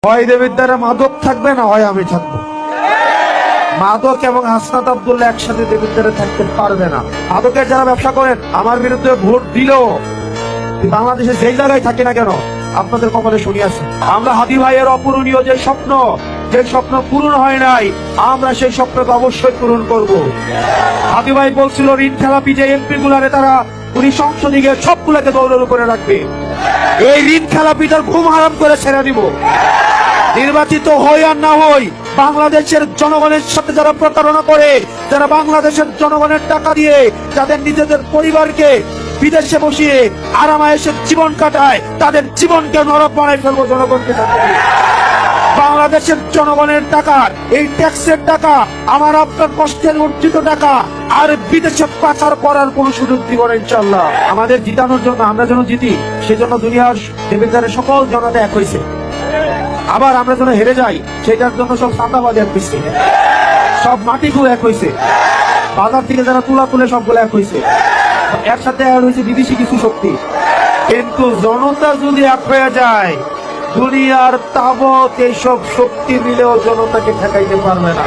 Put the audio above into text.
হয় দেবীর দ্বারা মাদক থাকবে, না হয় আমি থাকবো। মাদক এবং হাসনাত আব্দুল্লাহ একসাথে দেবীর দ্বারা থাকতে পারবে না। মাদকের যারা ব্যবসা করেন, আমার বিরুদ্ধে ভোট দিলেও বাংলাদেশে যেই জায়গায় থাকি না কেন, আপনাদের কপালে শুনিয়াছে। আমরা হাদি ভাইয়ের অপূরণীয় যে স্বপ্ন পূরণ হয় নাই, আমরা সেই স্বপ্নকে অবশ্যই পূরণ করব। হাদি ভাই বলছিল ঋণ খেলাপি যে এমপি গুলারে তারা উনি সংসদে গিয়ে সবগুলাকে দৌড়ের উপরে রাখবে। এই ঋণ খেলাপিটার ঘুম হারাম করে ছেড়ে দিব। নির্বাচিত হই আর না হই, বাংলাদেশের জনগণের সাথে যারা প্রতারণা করে, যারা বাংলাদেশের জনগণের টাকা দিয়ে যাদের নিজেদের পরিবারকে বিদেশে বসিয়ে আরামায়েশের জীবন কাটায়, তাদের জীবনকে নরক বানাই ফেলবো জনগণকে। বাংলাদেশের জনগণের টাকা, এই ট্যাক্সের টাকা, আমার আপনার কষ্টের অর্জিত টাকা আর বিদেশে পাচার করার কোন সুযোগ দিব না ইনশাআল্লাহ। আমাদের জিতানোর জন্য, আমরা যেন জিতি, সেজন্য দুনিয়ার দেবীদের সকল জনতা এক হয়েছে। আবার আমরা যেন হেরে যাই, সেটার জন্য সব চাঁদাবাজ এক হয়েছে, সব মাটিগুলো এক হয়েছে, বাজার থেকে যারা তুলে সবগুলো এক হয়েছে। এর সাথে আর হয়েছে বিদেশি কিছু শক্তি। কিন্তু জনতা যদি এক হয়ে যায়, দুনিয়ার তাবৎ এইসব শক্তি মিলেও জনতাকে ঠেকাইতে পারবে না।